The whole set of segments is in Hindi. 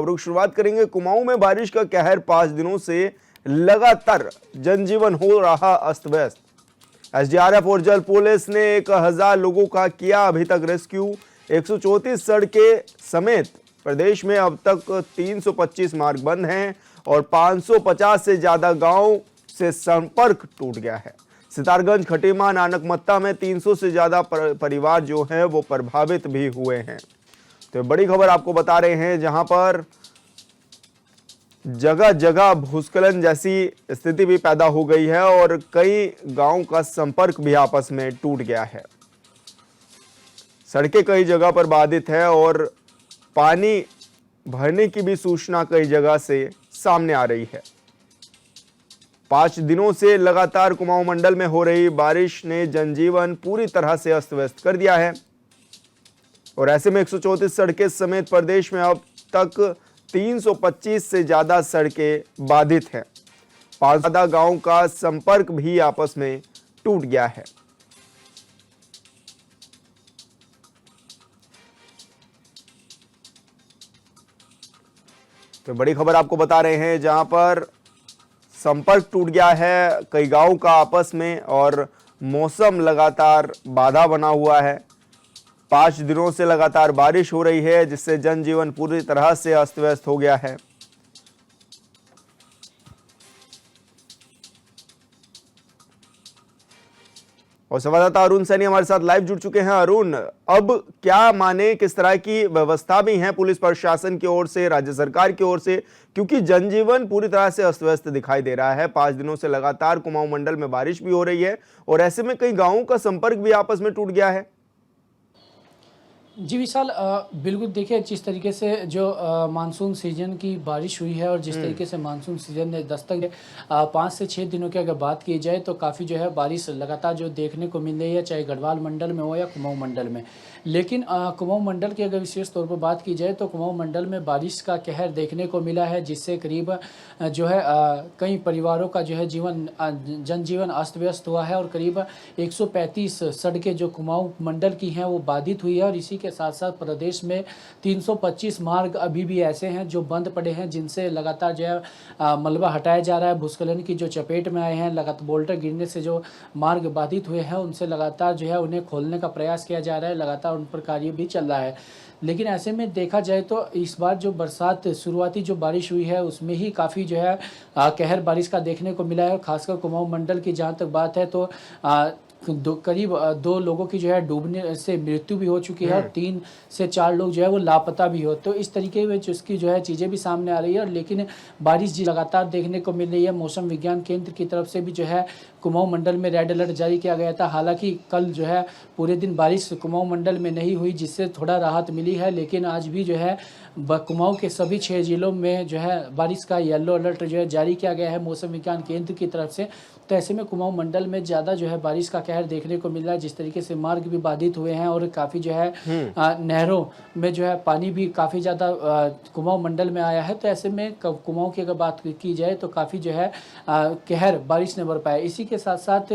और शुरुआत करेंगे कुमाऊं में बारिश का कहर 5 दिनों से लगातार जनजीवन हो रहा अस्त व्यस्त। एसडीआरएफ और जल पुलिस ने 1000 लोगों का किया अभी तक रेस्क्यू। 134 सड़कें समेत प्रदेश में अब तक 325 मार्ग बंद हैं और 550 से ज्यादा गांव से संपर्क टूट गया है। सितारगंज, खटीमा, नानकमत्ता में 300 से ज्यादा परिवार जो हैं वो प्रभावित भी हुए हैं। तो बड़ी खबर आपको बता रहे हैं, जहां पर जगह जगह भूस्खलन जैसी स्थिति भी पैदा हो गई है और कई गांव का संपर्क भी आपस में टूट गया है। सड़कें कई जगह पर बाधित है और पानी भरने की भी सूचना कई जगह से सामने आ रही है। 5 दिनों से लगातार कुमाऊं मंडल में हो रही बारिश ने जनजीवन पूरी तरह से अस्त व्यस्त कर दिया है और ऐसे में 134 सड़कें समेत प्रदेश में अब तक 325 से ज्यादा सड़कें बाधित हैं। 5 ज्यादा गांव का संपर्क भी आपस में टूट गया है। तो बड़ी खबर आपको बता रहे हैं, जहां पर संपर्क टूट गया है कई गांवों का आपस में और मौसम लगातार बाधा बना हुआ है। 5 दिनों से लगातार बारिश हो रही है जिससे जनजीवन पूरी तरह से अस्त व्यस्त हो गया है। और संवाददाता अरुण सैनी हमारे साथ लाइव जुड़ चुके हैं। अरुण, अब क्या माने, किस तरह की व्यवस्था भी है पुलिस प्रशासन की ओर से, राज्य सरकार की ओर से, क्योंकि जनजीवन पूरी तरह से अस्त व्यस्त दिखाई दे रहा है। 5 दिनों से लगातार कुमाऊं मंडल में बारिश भी हो रही है और ऐसे में कई गांवों का संपर्क भी आपस में टूट गया है। जी विशाल, बिल्कुल देखिए, जिस तरीके से जो मानसून सीजन की बारिश हुई है और जिस तरीके से मानसून सीजन ने दस्तक 5 से 6 दिनों की अगर बात की जाए तो काफ़ी जो है बारिश लगातार जो देखने को मिल रही है, चाहे गढ़वाल मंडल में हो या कुमाऊं मंडल में। लेकिन कुमाऊं मंडल की अगर विशेष तौर पर बात की जाए तो कुमाऊं मंडल में बारिश का कहर देखने को मिला है, जिससे करीब जो है कई परिवारों का जो है जनजीवन अस्त व्यस्त हुआ है और करीब 135 सड़कें जो कुमाऊं मंडल की हैं वो बाधित हुई है। और इसी के साथ साथ प्रदेश में 325 मार्ग अभी भी ऐसे हैं जो बंद पड़े हैं, जिनसे लगातार जो है मलबा हटाया जा रहा है। भूस्खलन की जो चपेट में आए हैं, लगातार बोल्डर गिरने से जो मार्ग बाधित हुए हैं उनसे लगातार जो है उन्हें खोलने का प्रयास किया जा रहा है, लगातार उन पर कार्य भी चल रहा है। लेकिन ऐसे में देखा जाए तो इस बार जो बरसात शुरुआती जो बारिश हुई है उसमें ही काफ़ी जो है कहर बारिश का देखने को मिला है। खासकर कुमाऊं मंडल की जहाँ तक बात है तो करीब 2 लोगों की जो है डूबने से मृत्यु भी हो चुकी है और 3 से 4 लोग जो है वो लापता भी हो। तो इस तरीके में उसकी जो है चीज़ें भी सामने आ रही है। और लेकिन बारिश जी लगातार देखने को मिल रही है। मौसम विज्ञान केंद्र की तरफ से भी जो है कुमाऊं मंडल में रेड अलर्ट जारी किया गया था। हालांकि कल जो है पूरे दिन बारिश कुमाऊं मंडल में नहीं हुई, जिससे थोड़ा राहत मिली है। लेकिन आज भी जो है कुमाऊं के सभी 6 जिलों में जो है बारिश का येलो अलर्ट जो है जारी किया गया है मौसम विज्ञान केंद्र की तरफ से। तो ऐसे में कुमाऊं मंडल में ज़्यादा जो है बारिश का कहर देखने को मिल रहा है। जिस तरीके से मार्ग भी बाधित हुए हैं और काफ़ी जो है नहरों में जो है पानी भी काफ़ी ज़्यादा कुमाऊं मंडल में आया है। तो ऐसे में कुमाऊं की अगर बात की जाए तो काफ़ी जो है कहर बारिश ने बरपाया। इसी के साथ साथ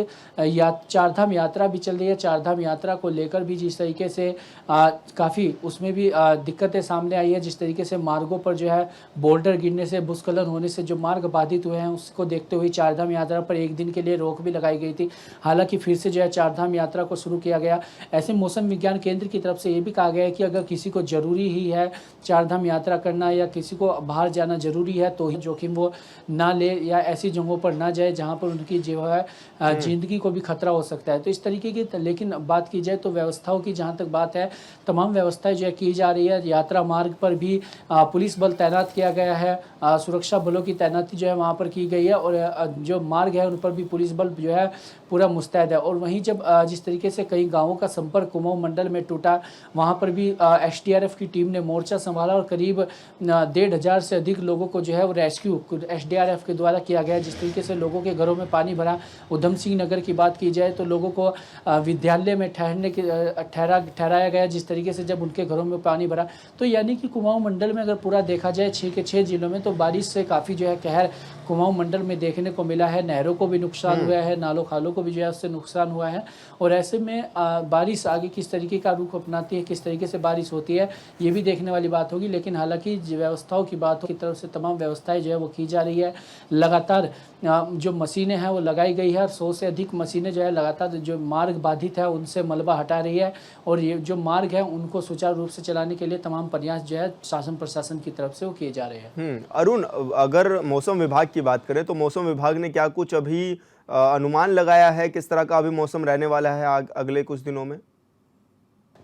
चारधाम यात्रा भी चल रही है। चारधाम यात्रा को लेकर भी जिस तरीके से काफ़ी उसमें भी दिक्कतें सामने आई है। जिस तरीके से मार्गों पर जो है बोल्डर गिरने से, भूस्खलन होने से जो मार्ग बाधित हुए हैं उसको देखते हुए चारधाम यात्रा पर एक दिन के लिए रोक भी लगाई गई थी। हालांकि फिर से जो है चारधाम यात्रा को शुरू किया गया। ऐसे मौसम विज्ञान केंद्र की तरफ से ये भी कहा गया है कि अगर किसी को ज़रूरी ही है चारधाम यात्रा करना या किसी को बाहर जाना ज़रूरी है तो ही जोखिम वो ना ले या ऐसी जगहों पर ना जाए जहाँ पर उनकी जो है ज़िंदगी को भी खतरा हो सकता है। तो इस तरीके की लेकिन बात की जाए तो व्यवस्थाओं की जहाँ तक बात है, तमाम व्यवस्थाएं जो है की जा रही है। यात्रा मार्ग पर भी पुलिस बल तैनात किया गया है, सुरक्षा बलों की तैनाती जो है वहाँ पर की गई है और जो मार्ग है उन पर भी पुलिस बल जो है पूरा मुस्तैद है। और वहीं जब जिस तरीके से कई गांवों का संपर्क कुमाऊं मंडल में टूटा, वहां पर भी एसडीआरएफ की टीम ने मोर्चा संभाला और करीब 1,500 से अधिक लोगों को जो है वो रेस्क्यू एसडीआरएफ के द्वारा किया गया। जिस तरीके से लोगों के घरों में पानी भरा। उधम सिंह नगर की बात की जाए तो लोगों को विद्यालय में ठहराया गया जिस तरीके से जब उनके घरों में पानी भरा। तो यानी कि कुमाऊं मंडल में अगर पूरा देखा जाए 6 के 6 जिलों में तो बारिश से काफ़ी जो है कहर कुमाऊं मंडल में देखने को मिला है। नहरों को भी नुकसान हुआ है, नालों खालों को भी जो है उससे नुकसान हुआ है। और ऐसे में बारिश आगे किस तरीके का रुख अपनाती है, किस तरीके से बारिश होती है, ये भी देखने वाली बात होगी। लेकिन हालांकि व्यवस्थाओं की बात हो की तरफ से तमाम व्यवस्थाएं जो है वो की जा रही है। लगातार जो मशीनें हैं वो लगाई गई है और 100 से अधिक मशीनें जो है लगातार जो मार्ग बाधित है उनसे मलबा हटा रही है। और ये जो मार्ग है उनको सुचारू रूप से चलाने के लिए तमाम प्रयास जो है शासन प्रशासन की तरफ से वो किए जा रहे हैं। अरुण, अगर मौसम विभाग की बात करें तो मौसम विभाग ने क्या कुछ अभी अनुमान लगाया है किस तरह का अभी मौसम रहने वाला है अगले कुछ दिनों में?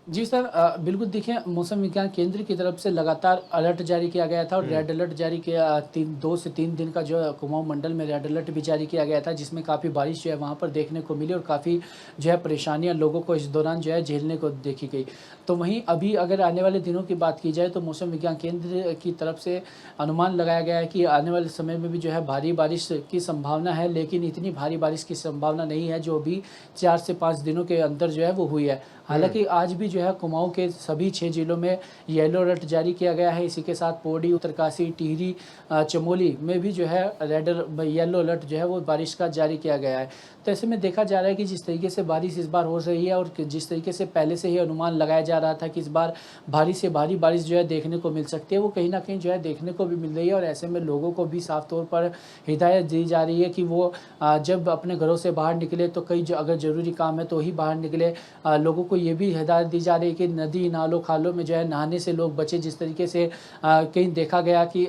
जी सर, बिल्कुल देखिए, मौसम विज्ञान केंद्र की तरफ से लगातार अलर्ट जारी किया गया था और रेड अलर्ट जारी किया 2 से 3 दिन का जो है कुमाऊं मंडल में रेड अलर्ट भी जारी किया गया था, जिसमें काफ़ी बारिश जो है वहाँ पर देखने को मिली और काफ़ी जो है परेशानियाँ लोगों को इस दौरान जो है झेलने को देखी गई। तो वहीं अभी अगर आने वाले दिनों की बात की जाए तो मौसम विज्ञान केंद्र की तरफ से अनुमान लगाया गया है कि आने वाले समय में भी जो है भारी बारिश की संभावना है, लेकिन इतनी भारी बारिश की संभावना नहीं है जो अभी 4 से 5 दिनों के अंदर जो है वो हुई है। हालांकि आज भी जो है कुमाऊं के सभी 6 जिलों में येलो अलर्ट जारी किया गया है। इसी के साथ पौड़ी, उत्तरकाशी, टिहरी, चमोली में भी जो है येलो अलर्ट जो है वो बारिश का जारी किया गया है। तो ऐसे में देखा जा रहा है कि जिस तरीके से बारिश इस बार हो रही है और जिस तरीके से पहले से ही अनुमान लगाया जा रहा था कि इस बार भारी से भारी बारिश जो है देखने को मिल सकती है, वो कहीं ना कहीं जो है देखने को भी मिल रही है। और ऐसे में लोगों को भी साफ तौर पर हिदायत दी जा रही है कि वो जब अपने घरों से बाहर निकले तो कई अगर ज़रूरी काम है तो ही बाहर निकले। लोगों को ये भी हिदायत दी जा रही है कि नदी नालों खालों में जो है नहाने से लोग बचे। जिस तरीके से कहीं देखा गया कि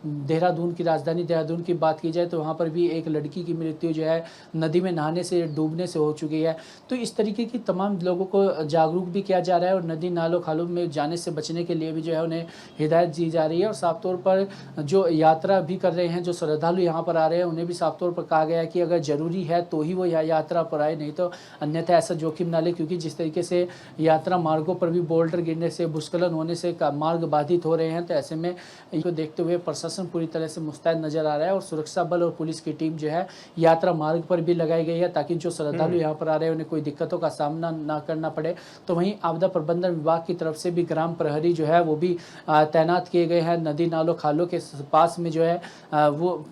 देहरादून की राजधानी देहरादून की बात की जाए तो वहाँ पर भी एक लड़की की मृत्यु जो है नदी में नहाने से, डूबने से हो चुकी है। तो इस तरीके की तमाम लोगों को जागरूक भी किया जा रहा है और नदी नालों खालों में जाने से बचने के लिए भी जो है उन्हें हिदायत दी जा रही है। और साफ तौर पर जो यात्रा भी कर रहे हैं, जो श्रद्धालु यहाँ पर आ रहे हैं, उन्हें भी साफ तौर पर कहा गया है कि अगर ज़रूरी है तो ही वो यात्रा पर आए, नहीं तो अन्यथा ऐसा जोखिम ना ले। क्योंकि जिस तरीके से यात्रा मार्गों पर भी बोल्डर गिरने से, भूस्खलन होने से मार्ग बाधित हो रहे हैं, तो ऐसे में इनको देखते हुए प्रशासन पूरी तरह से मुस्तैद नजर आ रहा है और सुरक्षा बल और पुलिस की टीम जो है यात्रा मार्ग पर भी लगाई गई है ताकि जो श्रद्धालु यहाँ पर आ रहे हैं उन्हें कोई दिक्कतों का सामना ना करना पड़े। तो वहीं आपदा प्रबंधन विभाग की तरफ से भी ग्राम प्रहरी जो है वो भी तैनात किए गए हैं। नदी नालों खालों के पास में जो है वो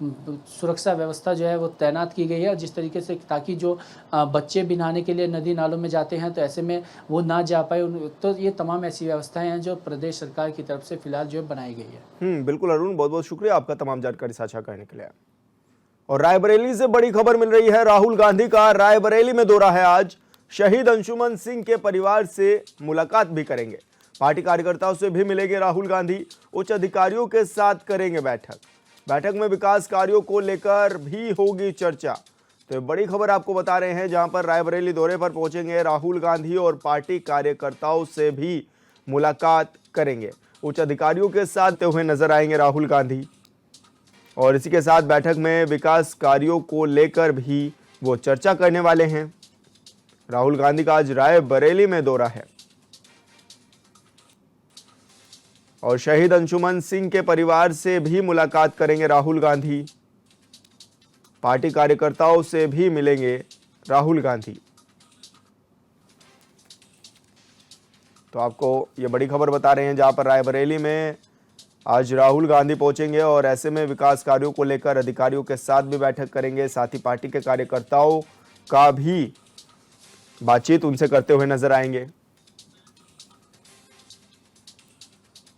सुरक्षा व्यवस्था जो है वो तैनात की गई है। और जिस तरीके से ताकि जो बच्चे भी नहाने के लिए नदी नालों में जाते हैं तो ऐसे में वो ना जा पाए, तो ये तमाम ऐसी व्यवस्थाएं हैं जो प्रदेश सरकार की तरफ से फिलहाल जो बनाई गई है। बिल्कुल अरुण, बहुत बहुत शुक्रिया आपका तमाम जानकारी साझा करने के लिए। और रायबरेली से बड़ी खबर मिल रही है। राहुल गांधी का रायबरेली में दौरा है आज। शहीद अंशुमन सिंह के परिवार से मुलाकात भी करेंगे। पार्टी कार्यकर्ताओं से भी मिलेंगे राहुल गांधी। उच्च अधिकारियों के साथ करेंगे बैठक में विकास कार्यों को लेकर भी होगी चर्चा। तो बड़ी खबर आपको बता रहे हैं, जहां पर रायबरेली दौरे पर पहुंचेंगे राहुल गांधी और पार्टी कार्यकर्ताओं से भी मुलाकात करेंगे। उच्च अधिकारियों के साथ हुए नजर आएंगे राहुल गांधी और इसी के साथ बैठक में विकास कार्यों को लेकर भी वो चर्चा करने वाले हैं। राहुल गांधी का आज रायबरेली में दौरा है और शहीद अंशुमन सिंह के परिवार से भी मुलाकात करेंगे राहुल गांधी। पार्टी कार्यकर्ताओं से भी मिलेंगे राहुल गांधी। तो आपको ये बड़ी खबर बता रहे हैं, जहां पर रायबरेली में आज राहुल गांधी पहुंचेंगे और ऐसे में विकास कार्यों को लेकर अधिकारियों के साथ भी बैठक करेंगे। साथ ही पार्टी के कार्यकर्ताओं का भी बातचीत उनसे करते हुए नजर आएंगे।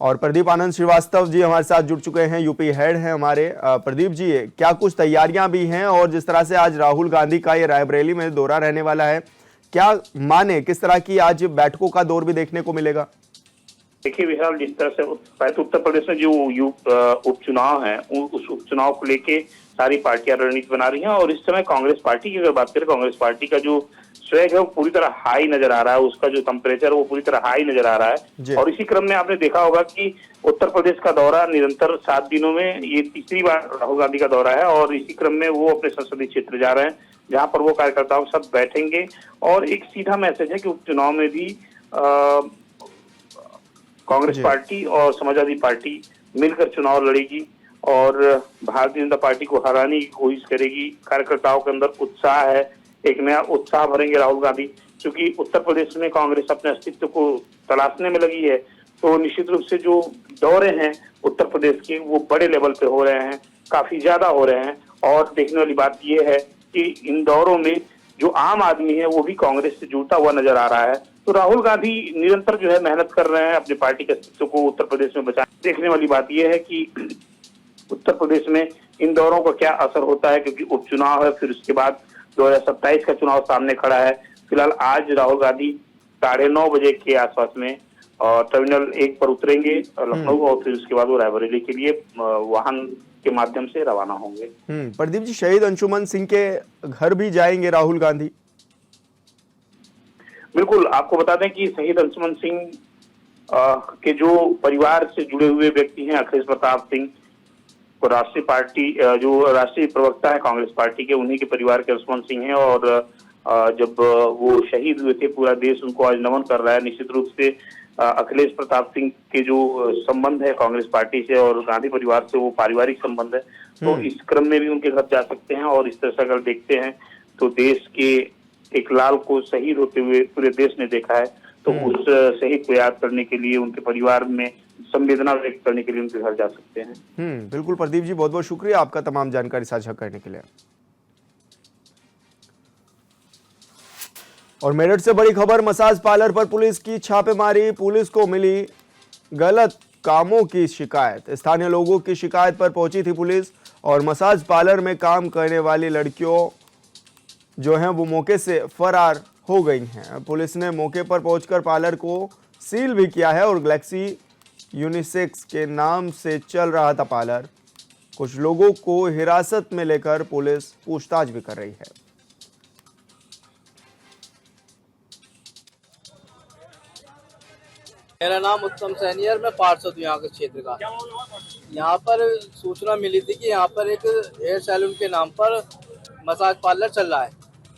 और प्रदीप आनंद श्रीवास्तव जी हमारे साथ जुड़ चुके हैं, यूपी हेड हैं हमारे। प्रदीप जी, क्या कुछ तैयारियां भी हैं और जिस तरह से आज राहुल गांधी का ये रायबरेली में दौरा रहने वाला है, क्या माने किस तरह की आज बैठकों का दौर भी देखने को मिलेगा? देखिए विशाल, जिस तरह से उत्तर प्रदेश में जो उपचुनाव है उस उपचुनाव को लेके सारी पार्टियां रणनीति बना रही हैं और इस समय कांग्रेस पार्टी की अगर बात करें, कांग्रेस पार्टी का जो स्वैग है वो पूरी तरह हाई नजर आ रहा है, उसका जो टेम्परेचर वो पूरी तरह हाई नजर आ रहा है। और इसी क्रम में आपने देखा होगा कि उत्तर प्रदेश का दौरा निरंतर 7 दिनों में ये तीसरी बार राहुल गांधी का दौरा है और इसी क्रम में वो अपने संसदीय क्षेत्र जा रहे हैं, जहां पर वो कार्यकर्ताओं के साथ बैठेंगे। और एक सीधा मैसेज है कि उपचुनाव में भी कांग्रेस पार्टी और समाजवादी पार्टी मिलकर चुनाव लड़ेगी और भारतीय जनता पार्टी को हराने की कोशिश करेगी। कार्यकर्ताओं के अंदर उत्साह है, एक नया उत्साह भरेंगे राहुल गांधी। क्योंकि उत्तर प्रदेश में कांग्रेस अपने अस्तित्व को तलाशने में लगी है, तो निश्चित रूप से जो दौरे हैं उत्तर प्रदेश के वो बड़े लेवल पे हो रहे हैं, काफी ज्यादा हो रहे हैं और देखने वाली बात यह है कि इंदौरों में जो आम आदमी है वो भी कांग्रेस से जुड़ता हुआ नजर आ रहा है। तो राहुल गांधी निरंतर जो है मेहनत कर रहे हैं अपनी पार्टी के अस्तित्व को उत्तर प्रदेश में बचाने। देखने वाली बात यह है कि उत्तर प्रदेश में इंदौरों का क्या असर होता है, क्योंकि उपचुनाव है, फिर उसके बाद 2027 का चुनाव सामने खड़ा है। फिलहाल आज राहुल गांधी 9:30 बजे के आसपास में टर्मिनल 1 पर उतरेंगे लखनऊ, और फिर उसके बाद वो रायबरेली के लिए वाहन के माध्यम से रवाना होंगे। प्रदीप जी, शहीद अंशुमन सिंह के घर भी जाएंगे राहुल गांधी? बिल्कुल, आपको बता दें कि शहीद अंशुमन सिंह के जो परिवार से जुड़े हुए व्यक्ति हैं, अखिलेश प्रताप सिंह को राष्ट्रीय पार्टी जो राष्ट्रीय प्रवक्ता है कांग्रेस पार्टी के, उन्हीं के परिवार के अंशुमन सिंह हैं। और जब वो शहीद हुए थे पूरा देश उनको आज नमन कर रहा है। निश्चित रूप से अखिलेश प्रताप सिंह के जो संबंध है कांग्रेस पार्टी से और गांधी परिवार से, वो पारिवारिक संबंध है। तो इस क्रम में भी उनके घर जा सकते हैं। और इस तरह से अगर देखते हैं तो देश के एक लाल को शहीद होते हुए पूरे देश ने देखा है, तो उस शहीद को याद करने के लिए, उनके परिवार में संवेदना व्यक्त करने के लिए उनके घर जा सकते हैं। बिल्कुल प्रदीप जी, बहुत बहुत शुक्रिया आपका तमाम जानकारी साझा करने के लिए। और मेरठ से बड़ी खबर, मसाज पार्लर पर पुलिस की छापेमारी। पुलिस को मिली गलत कामों की शिकायत। स्थानीय लोगों की शिकायत पर पहुंची थी पुलिस और मसाज पार्लर में काम करने वाली लड़कियों जो हैं वो मौके से फरार हो गई हैं। पुलिस ने मौके पर पहुंचकर पार्लर को सील भी किया है और गैलेक्सी यूनिसेक्स के नाम से चल रहा था पार्लर। कुछ लोगों को हिरासत में लेकर पुलिस पूछताछ भी कर रही है। मेरा नाम उत्तम सैनी है, मैं पार्षद हूँ यहाँ के क्षेत्र का। यहाँ पर सूचना मिली थी कि यहाँ पर एक हेयर सैलून के नाम पर मसाज पार्लर चल रहा है,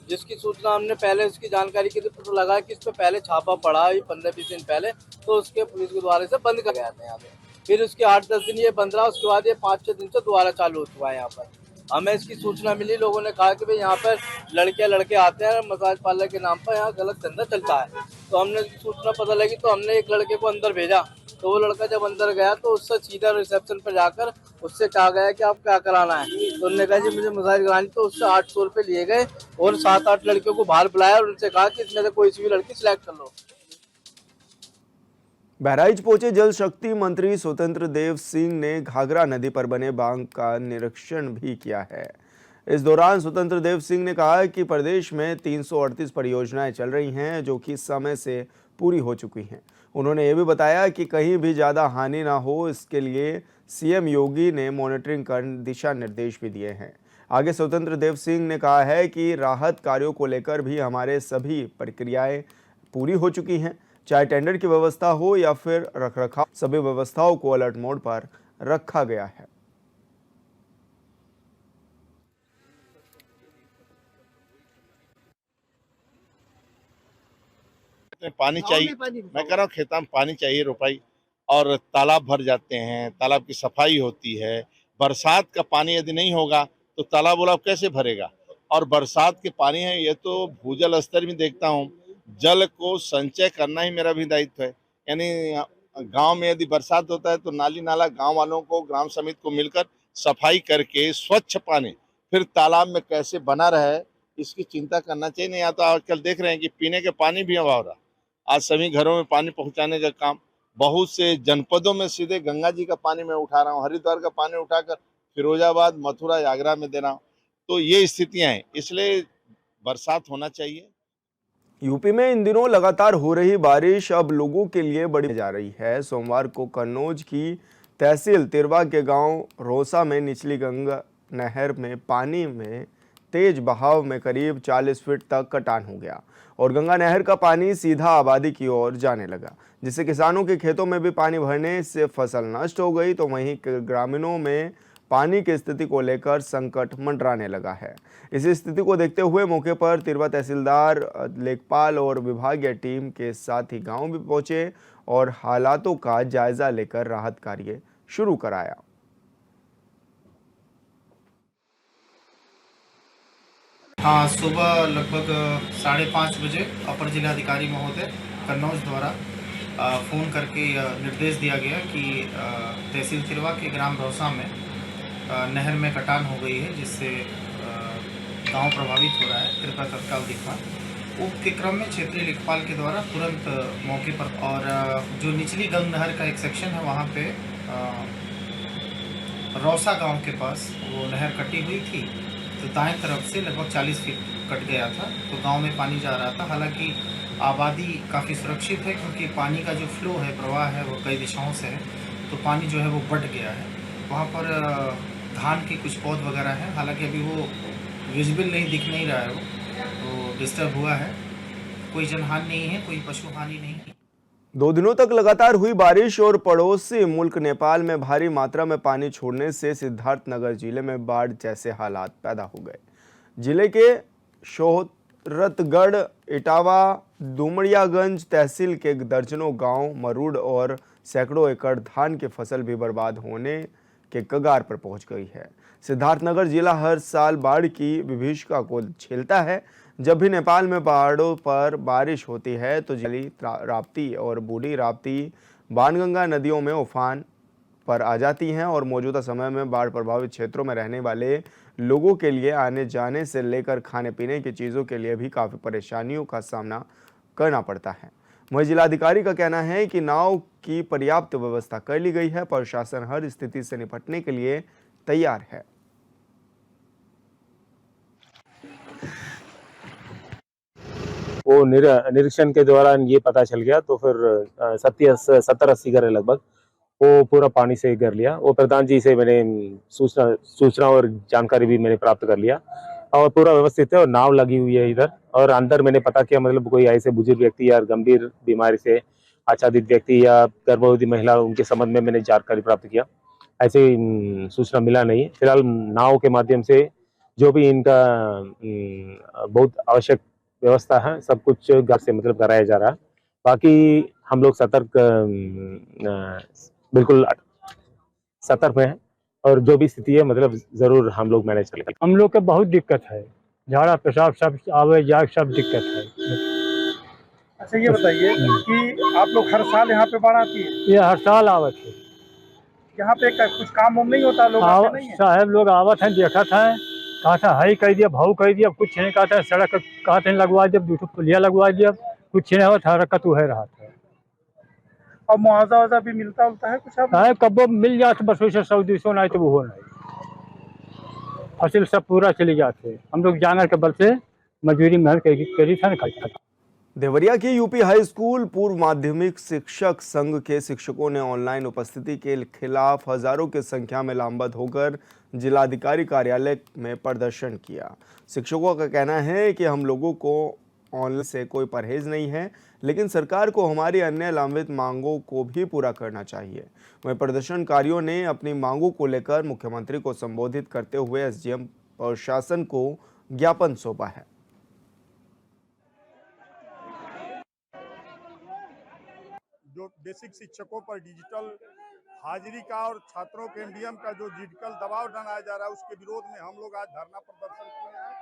जिसकी सूचना हमने पहले उसकी जानकारी की थी। पता लगा कि इस पर पहले छापा पड़ा 15-20 दिन पहले, तो उसके पुलिस के द्वारा से बंद कर गया था यहाँ पे। फिर उसके 8-10 दिन ये बंद रहा, उसके बाद ये 5-6 दिन से दोबारा चालू हो चुका है। यहाँ पर हमें इसकी सूचना मिली, लोगों ने कहा कि भाई यहाँ पर लड़के आते हैं मसाज पार्लर के नाम पर, यहाँ गलत धंधा चलता है। तो हमने सूचना पता लगी तो हमने एक लड़के को अंदर भेजा। तो वो लड़का जब अंदर गया तो उससे सीधा रिसेप्शन पर जाकर उससे कहा गया कि आप क्या कराना है। तो उन्होंने कहा जी मुझे मसाज करानी। तो उससे 800 रुपये लिए गए और 7-8 लड़कियों को बाहर बुलाया और उनसे कहा कि इसमें से कोई सी भी लड़की सिलेक्ट कर लो। बहराइच पहुंचे जल शक्ति मंत्री स्वतंत्र देव सिंह ने घाघरा नदी पर बने बांध का निरीक्षण भी किया है। इस दौरान स्वतंत्र देव सिंह ने कहा कि प्रदेश में 338 परियोजनाएं चल रही हैं जो कि समय से पूरी हो चुकी हैं। उन्होंने ये भी बताया कि कहीं भी ज़्यादा हानि ना हो, इसके लिए सीएम योगी ने मॉनिटरिंग कर दिशा निर्देश भी दिए हैं। आगे स्वतंत्र देव सिंह ने कहा है कि राहत कार्यों को लेकर भी हमारे सभी प्रक्रियाएं पूरी हो चुकी हैं, चाहे टेंडर की व्यवस्था हो या फिर रखरखाव, सभी व्यवस्थाओं को अलर्ट मोड पर रखा गया है। पानी चाहिए, मैं कह रहा हूँ खेता में पानी चाहिए, रोपाई और तालाब भर जाते हैं, तालाब की सफाई होती है। बरसात का पानी यदि नहीं होगा तो तालाब उलाब कैसे भरेगा। और बरसात के पानी है ये तो भूजल स्तर में देखता हूँ, जल को संचय करना ही मेरा भी दायित्व है। यानी गांव में यदि बरसात होता है तो नाली नाला गांव वालों को, ग्राम समिति को मिलकर सफाई करके स्वच्छ पानी फिर तालाब में कैसे बना रहे, इसकी चिंता करना चाहिए। नहीं, या तो आजकल देख रहे हैं कि पीने के पानी भी अभाव रहा। आज सभी घरों में पानी पहुंचाने का काम, बहुत से जनपदों में सीधे गंगा जी का पानी मैं उठा रहा हूँ, हरिद्वार का पानी उठाकर फिरोजाबाद, मथुरा, आगरा में दे रहा हूँ। तो ये स्थितियां हैं, इसलिए बरसात होना चाहिए। यूपी में इन दिनों लगातार हो रही बारिश अब लोगों के लिए बड़ी जा रही है। सोमवार को कन्नौज की तहसील तिरवा के गांव रोसा में निचली गंगा नहर में पानी में तेज बहाव में करीब 40 फीट तक कटान हो गया और गंगा नहर का पानी सीधा आबादी की ओर जाने लगा, जिससे किसानों के खेतों में भी पानी भरने से फसल नष्ट हो गई। तो वहीं ग्रामीणों में पानी की स्थिति को लेकर संकट मंडराने लगा है। इस स्थिति को देखते हुए मौके पर तिरवा तहसीलदार, लेखपाल और विभागीय टीम के साथ ही गांव भी पहुंचे और हालातों का जायजा लेकर राहत कार्य शुरू कराया। हाँ, सुबह लगभग 5:30 बजे अपर जिलाधिकारी महोदय कन्नौज द्वारा फ़ोन करके निर्देश दिया गया कि तहसील तिरवा के ग्राम रौसा में नहर में कटान हो गई है, जिससे गांव प्रभावित हो रहा है, कृपया तत्काल दिखवा। उप के क्रम में क्षेत्रीय लेखपाल के द्वारा तुरंत मौके पर, और जो निचली गंग नहर का एक सेक्शन है वहाँ पे रौसा गांव के पास वो नहर कटी हुई थी, तो दाएं तरफ से लगभग 40 फीट कट गया था, तो गांव में पानी जा रहा था। हालांकि आबादी काफ़ी सुरक्षित है, क्योंकि पानी का जो फ्लो है, प्रवाह है, वो कई दिशाओं से है, तो पानी जो है वो बढ़ गया है। वहाँ पर धान की कुछ पौध वगैरह हैं, हालांकि अभी वो विजिबल नहीं दिख नहीं रहा है, वो तो डिस्टर्ब हुआ है। कोई जनहानि नहीं है, कोई पशु हानि नहीं है। 2 दिनों तक लगातार हुई बारिश और पड़ोसी मुल्क नेपाल में भारी मात्रा में पानी छोड़ने से सिद्धार्थनगर जिले में बाढ़ जैसे हालात पैदा हो गए। जिले के शोहरतगढ़, इटावा, डुमरियागंज तहसील के दर्जनों गांव, मरूड और सैकड़ों एकड़ धान की फसल भी बर्बाद होने के कगार पर पहुंच गई है। सिद्धार्थनगर जिला हर साल बाढ़ की विभीषिका को झेलता है। जब भी नेपाल में पहाड़ों पर बारिश होती है तो जली राप्ती और बूढ़ी राप्ती, बाणगंगा नदियों में उफान पर आ जाती हैं और मौजूदा समय में बाढ़ प्रभावित क्षेत्रों में रहने वाले लोगों के लिए आने जाने से लेकर खाने पीने की चीज़ों के लिए भी काफ़ी परेशानियों का सामना करना पड़ता है। वहीं जिलाधिकारी का कहना है कि नाव की पर्याप्त व्यवस्था कर ली गई है, प्रशासन हर स्थिति से निपटने के लिए तैयार है। वो निरीक्षण के दौरान ये पता चल गया, तो फिर 70-80 घर लगभग वो पूरा पानी से घेर लिया। वो प्रधान जी से मैंने सूचना और जानकारी भी मैंने प्राप्त कर लिया, और पूरा व्यवस्थित है और नाव लगी हुई है इधर। और अंदर मैंने पता किया, मतलब कोई ऐसे बुजुर्ग व्यक्ति या गंभीर बीमारी से आच्छादित व्यक्ति या गर्भवती महिला, उनके संबंध में मैंने जानकारी प्राप्त किया। ऐसे सूचना मिला नहीं। फिलहाल नाव के माध्यम से जो भी इनका बहुत आवश्यक व्यवस्था है, सब कुछ घर से मतलब कराया जा रहा है। बाकी हम लोग बिल्कुल सतर्क में है, और जो भी स्थिति है मतलब जरूर हम लोग मैनेज करेंगे। हम लोग के बहुत दिक्कत है, झाड़ा पेशाब सब आवे जाए सब दिक्कत है। अच्छा ये बताइए कि आप लोग हर साल यहाँ पे बाढ़ आती है? ये हर साल आवत है। यहाँ पे कुछ काम वाम नहीं होता? लोग आते नहीं है? साहब लोग आवत हैं, देखत हैं, कहा था हाई कह दिया, भाव कह दिया, कुछ नहीं कहा था। सड़क कहा था लगवा दिया, दूठो पुलिया लगवा दिया, कुछ नहीं हुआ, हरकत है रहा था। और मुआवजा वजा भी मिलता है कुछ? अब कब मिल जाते, बस वैसे 100-200 नहीं तो वो नहीं, फसल सब पूरा चली जाते। हम लोग जानवर के बल से मजदूरी मेहनत करी था ना। देवरिया की यूपी हाई स्कूल पूर्व माध्यमिक शिक्षक संघ के शिक्षकों ने ऑनलाइन उपस्थिति के खिलाफ हजारों की संख्या में लामबंद होकर जिलाधिकारी कार्यालय में प्रदर्शन किया। शिक्षकों का कहना है कि हम लोगों को ऑनलाइन से कोई परहेज नहीं है, लेकिन सरकार को हमारी अन्य लंबित मांगों को भी पूरा करना चाहिए। वहीं प्रदर्शनकारियों ने अपनी मांगों को लेकर मुख्यमंत्री को संबोधित करते हुए एसडीएम प्रशासन को ज्ञापन सौंपा है। जो बेसिक शिक्षकों पर डिजिटल हाजिरी का और छात्रों के एमडीएम का जो डिजिटल दबाव बनाया जा रहा है, उसके विरोध में हम लोग आज धरना प्रदर्शन किए हैं।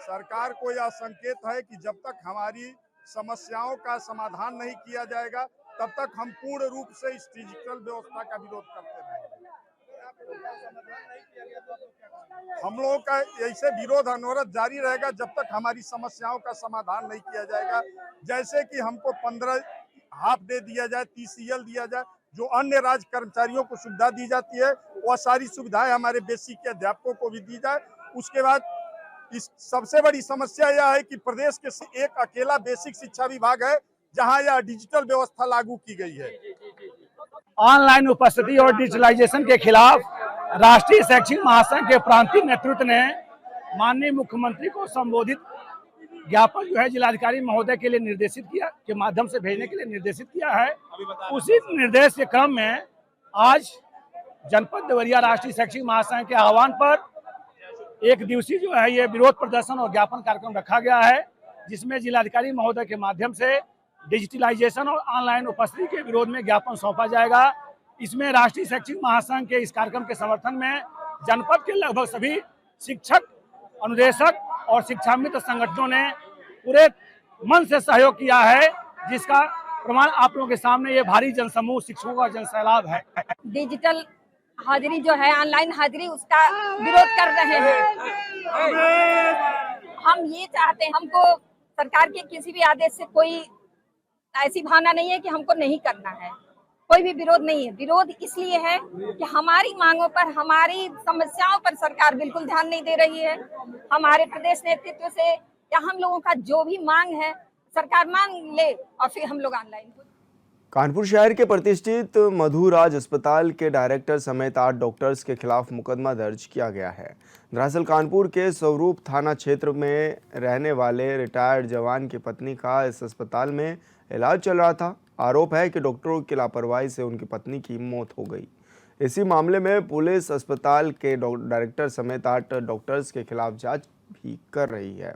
सरकार को यह संकेत है कि जब तक हमारी समस्याओं का समाधान नहीं किया जाएगा, तब तक हम पूर्ण रूप से इस डिजिटल व्यवस्था का विरोध करते रहेंगे। हम लोगों का ऐसे विरोध अनवरत जारी रहेगा जब तक हमारी समस्याओं का समाधान नहीं किया जाएगा। जैसे कि हमको 15 हाफ डे दिया जाए, TCL दिया जाए, जो अन्य राज्य कर्मचारियों को सुविधा दी जाती है, वह सारी सुविधाएं हमारे बेसिक के अध्यापकों को भी दी जाए। उसके बाद इस सबसे बड़ी समस्या यह है कि प्रदेश के एक अकेला बेसिक शिक्षा विभाग है जहां यह डिजिटल व्यवस्था लागू की गई है। ऑनलाइन उपस्थिति और डिजिटलाइजेशन के खिलाफ राष्ट्रीय शैक्षिक महासंघ के प्रांतीय नेतृत्व ने माननीय मुख्यमंत्री को संबोधित ज्ञापन जो है जिलाधिकारी महोदय के लिए निर्देशित किया, के माध्यम से भेजने के लिए निर्देशित किया है। उसी निर्देश के क्रम में आज जनपद देवरिया राष्ट्रीय शैक्षिक महासंघ के आह्वान पर एक दिवसीय जो है ये विरोध प्रदर्शन और ज्ञापन कार्यक्रम रखा गया है, जिसमें जिलाधिकारी महोदय के माध्यम से डिजिटलाइजेशन और ऑनलाइन उपस्थिति के विरोध में ज्ञापन सौंपा जाएगा। इसमें राष्ट्रीय शैक्षिक महासंघ के इस कार्यक्रम के समर्थन में जनपद के लगभग सभी शिक्षक, अनुदेशक और शिक्षामित्र संगठनों ने पूरे मन से सहयोग किया है, जिसका प्रमाण आप लोगों के सामने ये भारी जनसमूह शिक्षकों का जनसैलाब है। डिजिटल हाजिरी जो है ऑनलाइन हाजिरी उसका विरोध कर रहे हैं। हम ये चाहते हैं, हमको सरकार के किसी भी आदेश से कोई ऐसी भावना नहीं है कि हमको नहीं करना है, कोई भी विरोध नहीं है। विरोध इसलिए है कि हमारी मांगों पर, हमारी समस्याओं पर सरकार बिल्कुल ध्यान नहीं दे रही है। हमारे प्रदेश नेतृत्व से या हम लोगों का जो भी मांग है सरकार मान ले और फिर हम लोग ऑनलाइन। कानपुर शहर के प्रतिष्ठित मधुराज अस्पताल के डायरेक्टर समेत 8 डॉक्टर्स के खिलाफ मुकदमा दर्ज किया गया है। दरअसल कानपुर के स्वरूप थाना क्षेत्र में रहने वाले रिटायर्ड जवान की पत्नी का इस अस्पताल में इलाज चल रहा था। आरोप है कि डॉक्टरों की लापरवाही से उनकी पत्नी की मौत हो गई। इसी मामले में पुलिस अस्पताल के डायरेक्टर समेत 8 डॉक्टर्स के खिलाफ जांच भी कर रही है।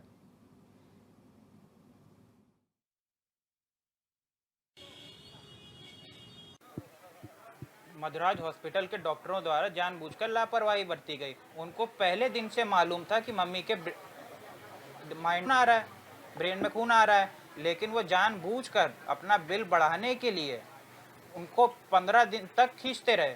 मधुराज हॉस्पिटल के डॉक्टरों द्वारा जानबूझकर लापरवाही बरती गई। उनको पहले दिन से मालूम था कि मम्मी के माइंड में आ रहा है, ब्रेन में खून आ रहा है, लेकिन वो जानबूझकर अपना बिल बढ़ाने के लिए उनको 15 दिन तक खींचते रहे।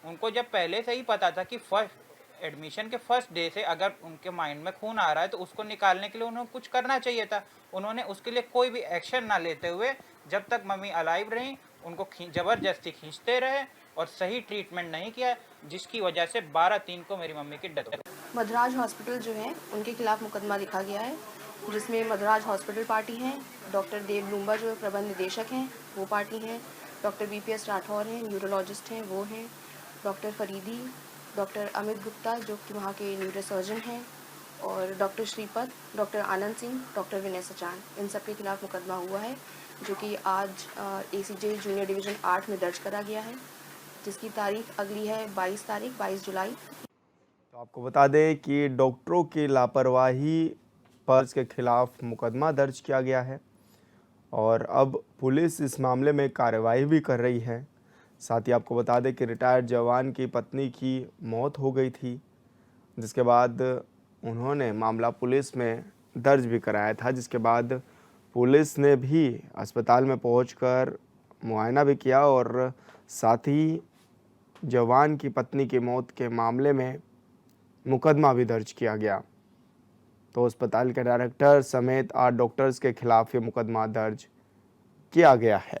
उनको जब पहले से ही पता था कि फर्स्ट एडमिशन के फर्स्ट डे से अगर उनके माइंड में खून आ रहा है तो उसको निकालने के लिए उन्हें कुछ करना चाहिए था। उन्होंने उसके लिए कोई भी एक्शन ना लेते हुए जब तक मम्मी अलाइव रही उनको ज़बरदस्ती खींचते रहे और सही ट्रीटमेंट नहीं किया, जिसकी वजह से 12/3 को मेरी मम्मी की डेथ हो गई। मधुराज हॉस्पिटल जो है उनके खिलाफ मुकदमा लिखा गया है, जिसमें मधुराज हॉस्पिटल पार्टी हैं, डॉक्टर देव लूम्बा जो प्रबंध निदेशक हैं वो पार्टी हैं, डॉक्टर BPS राठौर हैं न्यूरोलॉजिस्ट हैं वो हैं, डॉक्टर फरीदी, डॉक्टर अमित गुप्ता जो कि वहाँ के न्यूरोसर्जन हैं, और doctor Shripad, doctor Anand Singh, doctor विनय सचान, इन सब के खिलाफ मुकदमा हुआ है, जो कि आज ACJ जूनियर डिवीज़न 8 में दर्ज करा गया है, जिसकी तारीख अगली है 22 जुलाई। तो आपको बता दें कि डॉक्टरों की लापरवाही पर के खिलाफ मुकदमा दर्ज किया गया है और अब पुलिस इस मामले में कार्रवाई भी कर रही है। साथ ही आपको बता दें कि रिटायर्ड जवान की पत्नी की मौत हो गई थी, जिसके बाद उन्होंने मामला पुलिस में दर्ज भी कराया था, जिसके बाद पुलिस ने भी अस्पताल में पहुंचकर मुआयना भी किया और साथ ही जवान की पत्नी की मौत के मामले में मुकदमा भी दर्ज किया गया। तो अस्पताल के डायरेक्टर समेत 8 डॉक्टर्स के खिलाफ ये मुकदमा दर्ज किया गया है।